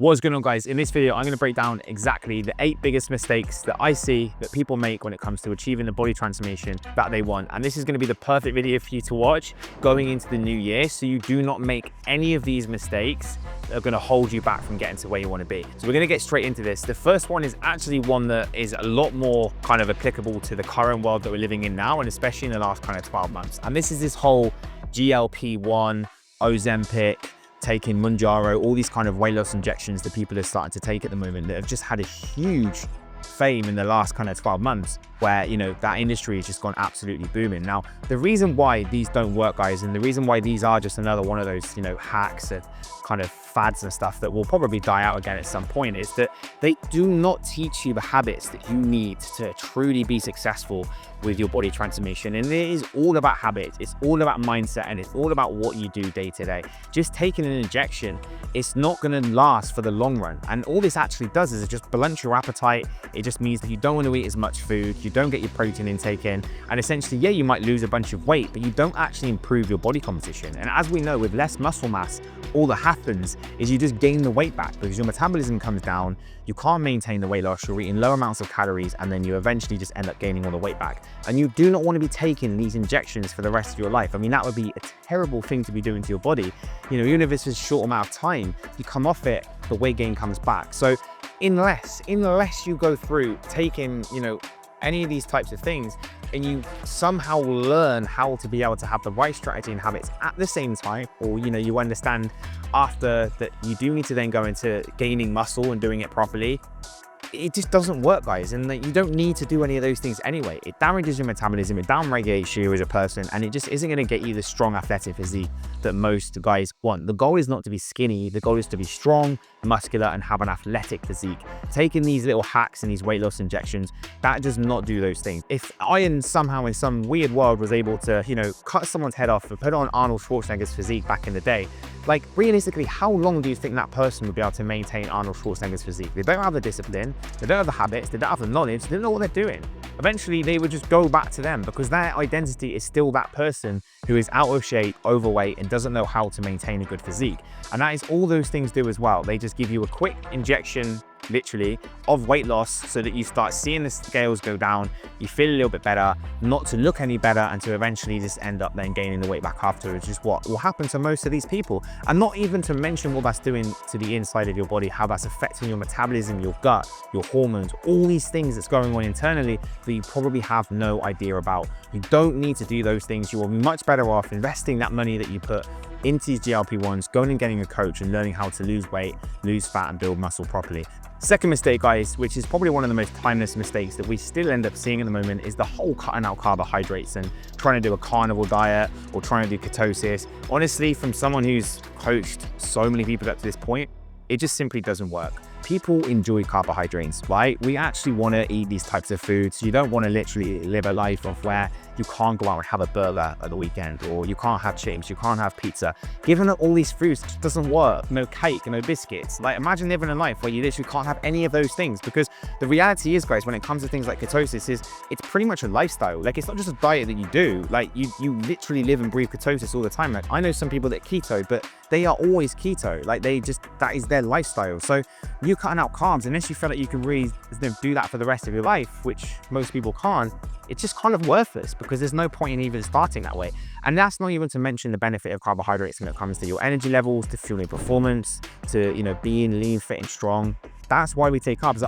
What's going on, guys? In this video, I'm going to break down exactly the 8 biggest mistakes that I see that people make when it comes to achieving the body transformation that they want. And this is going to be the perfect video for you to watch going into the new year, so you do not make any of these mistakes that are going to hold you back from getting to where you want to be. So we're going to get straight into this. The first one is actually one that is a lot more kind of applicable to the current world that we're living in now, and especially in the last kind of 12 months. And this is this whole GLP-1, Ozempic, taking Mounjaro, all these kind of weight loss injections that people are starting to take at the moment that have just had a huge fame in the last kind of 12 months where, you know, that industry has just gone absolutely booming. Now, the reason why these don't work, guys, and the reason why these are just another one of those, you know, hacks and kind of fads and stuff that will probably die out again at some point, is that they do not teach you the habits that you need to truly be successful with your body transformation. And it is all about habits, it's all about mindset, and it's all about what you do day to day. Just taking an injection, it's not going to last for the long run. And all this actually does is it just blunts your appetite. It just means that you don't want to eat as much food, you don't get your protein intake in, and essentially, yeah, you might lose a bunch of weight, but you don't actually improve your body composition. And as we know, with less muscle mass, all that happens is you just gain the weight back because your metabolism comes down, you can't maintain the weight loss, you're eating low amounts of calories, and then you eventually just end up gaining all the weight back. And you do not want to be taking these injections for the rest of your life. I mean, that would be a terrible thing to be doing to your body. You know, even if it's a short amount of time, you come off it, the weight gain comes back. So unless you go through taking, you know, any of these types of things, and you somehow learn how to be able to have the right strategy and habits at the same time, or, you know, you understand after that you do need to then go into gaining muscle and doing it properly, it just doesn't work, guys. And you don't need to do any of those things anyway. It damages your metabolism, it downregulates you as a person, and it just isn't going to get you the strong athletic physique that most guys want. The goal is not to be skinny, the goal is to be strong, muscular, and have an athletic physique. Taking these little hacks and these weight loss injections, that does not do those things. If I somehow in some weird world was able to, you know, cut someone's head off and put on Arnold Schwarzenegger's physique back in the day, like, realistically, how long do you think that person would be able to maintain Arnold Schwarzenegger's physique? They don't have the discipline, they don't have the habits, they don't have the knowledge, they don't know what they're doing. Eventually, they would just go back to them because their identity is still that person who is out of shape, overweight, and doesn't know how to maintain a good physique. And that is all those things do as well. They just give you a quick injection, literally, of weight loss so that you start seeing the scales go down, you feel a little bit better, not to look any better, and to eventually just end up then gaining the weight back afterwards, which is what will happen to most of these people. And not even to mention what that's doing to the inside of your body, how that's affecting your metabolism, your gut, your hormones, all these things that's going on internally that you probably have no idea about. You don't need to do those things. You will be much better off investing that money that you put into these GLP-1s, going and getting a coach and learning how to lose weight, lose fat, and build muscle properly. Second mistake, guys, which is probably one of the most timeless mistakes that we still end up seeing at the moment, is the whole cutting out carbohydrates and trying to do a carnivore diet or trying to do ketosis. Honestly, from someone who's coached so many people up to this point, it just simply doesn't work. People enjoy carbohydrates, right? We actually want to eat these types of foods. You don't want to literally live a life of where you can't go out and have a burger at the weekend, or you can't have chips, you can't have pizza. Giving up all these foods just doesn't work. No cake, no biscuits. Like, imagine living a life where you literally can't have any of those things, because the reality is, guys, when it comes to things like ketosis, is it's pretty much a lifestyle. Like, it's not just a diet that you do. Like, you literally live and breathe ketosis all the time. Like, I know some people that keto, but they are always keto. Like, that is their lifestyle. So you cutting out carbs, unless you feel like you can really do that for the rest of your life, which most people can't, it's just kind of worthless, because there's no point in even starting that way. And that's not even to mention the benefit of carbohydrates when it comes to your energy levels, to fueling performance, to, you know, being lean, fit, and strong. That's why we take carbs.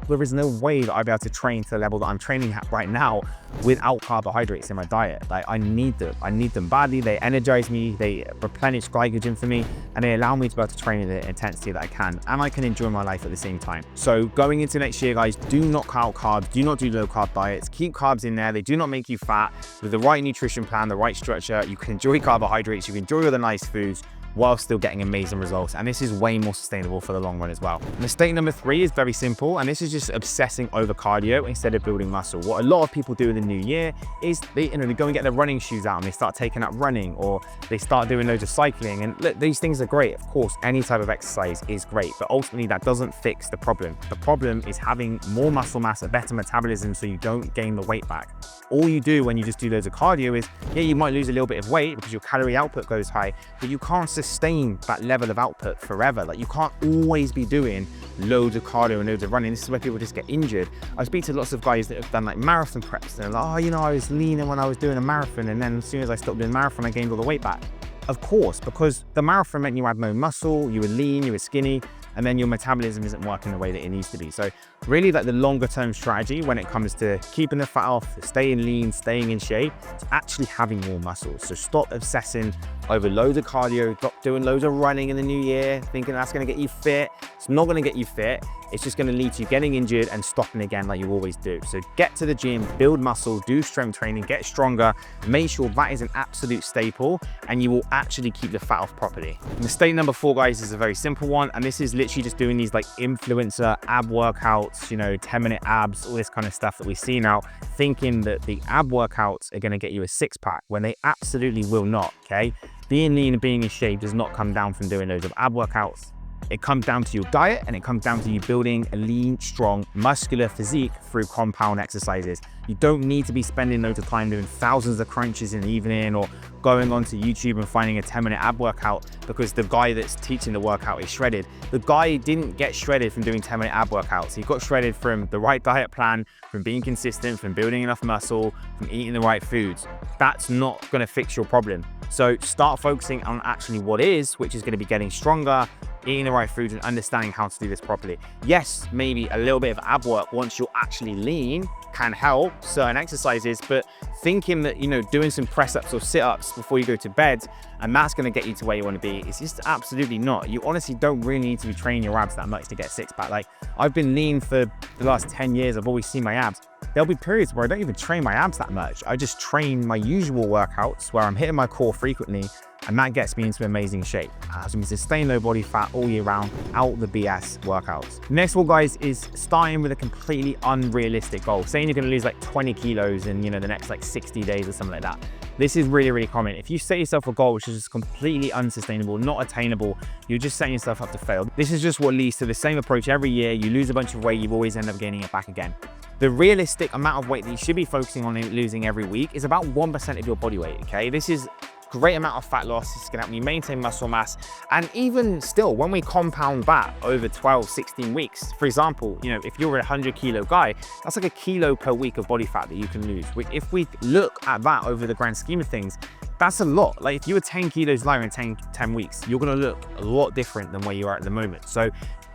There is no way that I'd be able to train to the level that I'm training at right now without carbohydrates in my diet. Like, I need them. I need them badly. They energize me, they replenish glycogen for me, and they allow me to be able to train in the intensity that I can. And I can enjoy my life at the same time. So going into next year, guys, do not cut out carbs. Do not do low carb diets. Keep carbs in there. They do not make you fat. With the right nutrition plan, the right structure, you can enjoy carbohydrates, you can enjoy all the nice foods, while still getting amazing results. And this is way more sustainable for the long run as well. Mistake number 3 is very simple, and this is just obsessing over cardio instead of building muscle. What a lot of people do in the new year is they go and get their running shoes out and they start taking up running, or they start doing loads of cycling. And look, these things are great. Of course, any type of exercise is great, but ultimately that doesn't fix the problem. The problem is having more muscle mass, a better metabolism, so you don't gain the weight back. All you do when you just do loads of cardio is, yeah, you might lose a little bit of weight because your calorie output goes high, but you can't sustain sustain that level of output forever. Like, you can't always be doing loads of cardio and loads of running. This is where people just get injured. I speak to lots of guys that have done like marathon preps. They're like, oh, you know, I was leaning when I was doing a marathon, and then as soon as I stopped doing marathon, I gained all the weight back. Of course, because the marathon meant you had no muscle, you were lean, you were skinny, and then your metabolism isn't working the way that it needs to be. So really, like, the longer term strategy when it comes to keeping the fat off, staying lean, staying in shape, is actually having more muscles. So stop obsessing over loads of cardio, stop doing loads of running in the new year, thinking that's gonna get you fit. It's not gonna get you fit. It's just gonna lead to you getting injured and stopping again like you always do. So get to the gym, build muscle, do strength training, get stronger, make sure that is an absolute staple, and you will actually keep the fat off properly. Mistake number 4, guys, is a very simple one, and this is literally just doing these like influencer ab workouts, you know, 10-minute abs, all this kind of stuff that we see now, thinking that the ab workouts are gonna get you a 6-pack when they absolutely will not, okay? Being lean and being in shape does not come down from doing loads of ab workouts. It comes down to your diet, and it comes down to you building a lean, strong, muscular physique through compound exercises. You don't need to be spending loads of time doing thousands of crunches in the evening, or going onto YouTube and finding a 10-minute ab workout because the guy that's teaching the workout is shredded. The guy didn't get shredded from doing 10-minute ab workouts. He got shredded from the right diet plan, from being consistent, from building enough muscle, from eating the right foods. That's not going to fix your problem. So start focusing on actually what is, which is going to be getting stronger, eating the right foods, and understanding how to do this properly. Yes, maybe a little bit of ab work once you're actually lean can help, certain exercises, but thinking that, you know, doing some press-ups or sit-ups before you go to bed and that's going to get you to where you want to be, it's just absolutely not. You honestly don't really need to be training your abs that much to get a 6-pack. Like, I've been lean for the last 10 years. I've always seen my abs. There'll be periods where I don't even train my abs that much. I just train my usual workouts where I'm hitting my core frequently, and that gets me into amazing shape. So we sustain low body fat all year round, out the BS workouts. Next one, guys, is starting with a completely unrealistic goal. Saying you're gonna lose like 20 kilos in, you know, the next like 60 days or something like that. This is really, really common. If you set yourself a goal which is just completely unsustainable, not attainable, you're just setting yourself up to fail. This is just what leads to the same approach every year. You lose a bunch of weight, you always end up gaining it back again. The realistic amount of weight that you should be focusing on losing every week is about 1% of your body weight, okay? This is great amount of fat loss. It's gonna help you maintain muscle mass. And even still, when we compound that over 12, 16 weeks, for example, you know, if you're a 100-kilo guy, that's like a kilo per week of body fat that you can lose. If we look at that over the grand scheme of things, that's a lot. Like, if you were 10 kilos lighter in 10 weeks, you're gonna look a lot different than where you are at the moment. So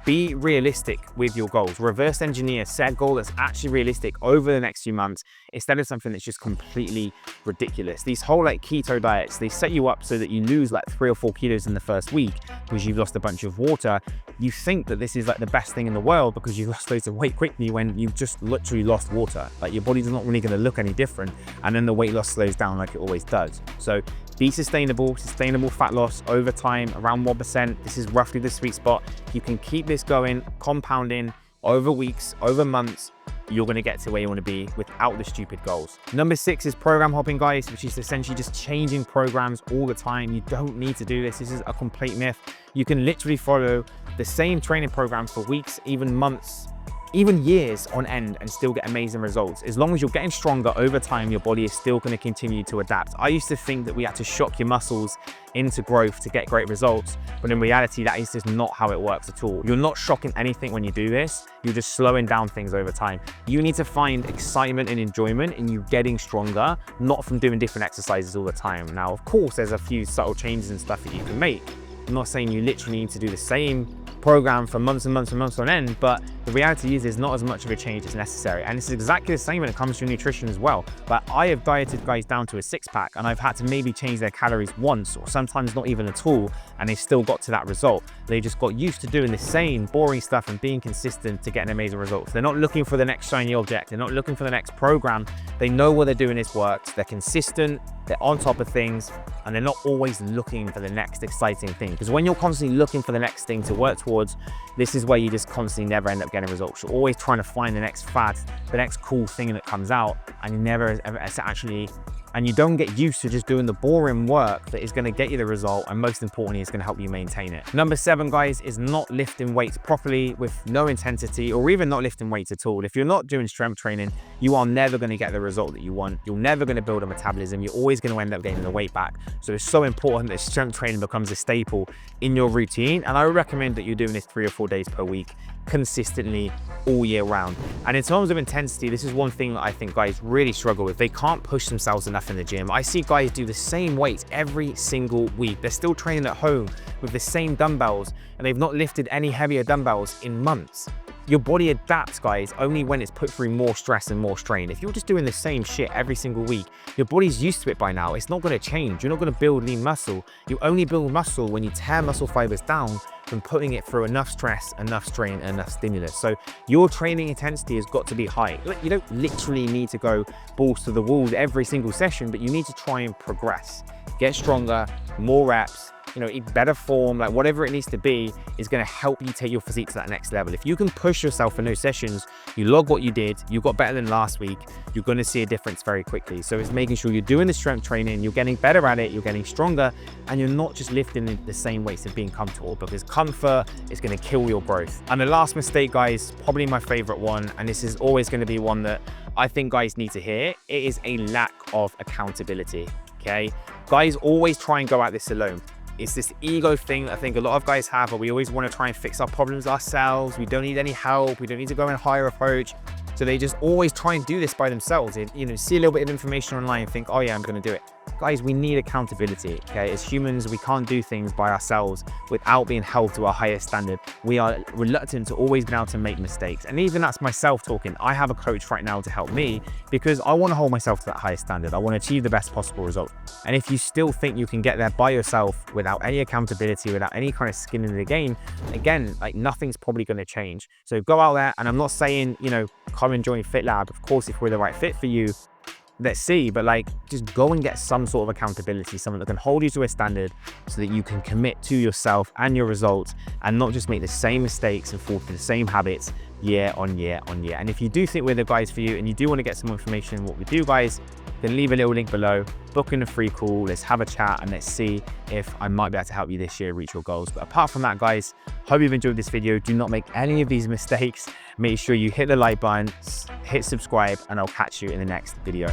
be realistic with your goals. Reverse engineer, set a goal that's actually realistic over the next few months instead of something that's just completely ridiculous. These whole like keto diets, they set you up so that you lose like 3 or 4 kilos in the first week because you've lost a bunch of water. You think that this is like the best thing in the world because you've lost loads of weight quickly when you've just literally lost water. Like, your body's not really going to look any different, and then the weight loss slows down like it always does. So be sustainable fat loss over time, around 1%. This is roughly the sweet spot. You can keep this going, compounding over weeks, over months. You're going to get to where you want to be without the stupid goals. Number 6 is program hopping, guys, which is essentially just changing programs all the time. You don't need to do this. This is a complete myth. You can literally follow the same training program for weeks, even months, even years on end, and still get amazing results. As long as you're getting stronger over time, your body is still going to continue to adapt. I used to think that we had to shock your muscles into growth to get great results, but in reality, that is just not how it works at all. You're not shocking anything when you do this. You're just slowing down things over time. You need to find excitement and enjoyment in you getting stronger, not from doing different exercises all the time. Now, of course, there's a few subtle changes and stuff that you can make. I'm not saying you literally need to do the same program for months and months and months on end, but the reality is there's not as much of a change as necessary. And it's exactly the same when it comes to nutrition as well. But I have dieted guys down to a 6-pack, and I've had to maybe change their calories once, or sometimes not even at all, and they still got to that result. They just got used to doing the same boring stuff and being consistent to get an amazing results. They're not looking for the next shiny object. They're not looking for the next program. They know what they're doing is works. They're consistent. They're on top of things, and they're not always looking for the next exciting thing. Because when you're constantly looking for the next thing to work towards, this is where you just constantly never end up getting results. You're always trying to find the next fad, the next cool thing that comes out, and you never ever actually, and you don't get used to just doing the boring work that is going to get you the result, and most importantly, it's going to help you maintain it. Number 7, guys, is not lifting weights properly with no intensity, or even not lifting weights at all. If you're not doing strength training, you are never going to get the result that you want. You're never going to build a metabolism. You're always going to end up gaining the weight back. So it's so important that strength training becomes a staple in your routine. And I would recommend that you're doing this 3 or 4 days per week consistently all year round. And in terms of intensity, this is one thing that I think guys really struggle with. They can't push themselves enough in the gym. I see guys do the same weights every single week. They're still training at home with the same dumbbells, and they've not lifted any heavier dumbbells in months. Your body adapts, guys, only when it's put through more stress and more strain. If you're just doing the same shit every single week, your body's used to it by now. It's not going to change. You're not going to build lean muscle. You only build muscle when you tear muscle fibers down from putting it through enough stress, enough strain, and enough stimulus. So your training intensity has got to be high. You don't literally need to go balls to the walls every single session, but you need to try and progress. Get stronger, more reps, eat better form, like whatever it needs to be is going to help you take your physique to that next level. If you can push yourself in those sessions, you log what you did, you got better than last week, you're going to see a difference very quickly. So it's making sure you're doing the strength training, you're getting better at it, you're getting stronger, and you're not just lifting the same weights and being comfortable, because comfort is going to kill your growth. And the last mistake, guys, probably my favorite one, and this is always going to be one that I think guys need to hear, it is a lack of accountability. Okay, guys always try and go at this alone. It's this ego thing that I think a lot of guys have, where we always want to try and fix our problems ourselves. We don't need any help. We don't need to go and hire a coach. So they just always try and do this by themselves. See a little bit of information online and think, oh yeah, I'm going to do it. Guys, we need accountability, okay? As humans, we can't do things by ourselves without being held to a higher standard. We are reluctant to always be able to make mistakes. And even that's myself talking. I have a coach right now to help me, because I want to hold myself to that higher standard. I want to achieve the best possible result. And if you still think you can get there by yourself without any accountability, without any kind of skin in the game, again, like nothing's probably going to change. So go out there, and I'm not saying, come and join FitLab. Of course, if we're the right fit for you, let's see, but just go and get some sort of accountability, someone that can hold you to a standard so that you can commit to yourself and your results, and not just make the same mistakes and fall for the same habits year on year on year. And if you do think we're the guys for you, and you do want to get some information on what we do, guys, then leave a little link below, book in a free call, let's have a chat, and let's see if I might be able to help you this year reach your goals. But apart from that, guys, hope you've enjoyed this video. Do not make any of these mistakes. Make sure you hit the like button, hit subscribe, and I'll catch you in the next video.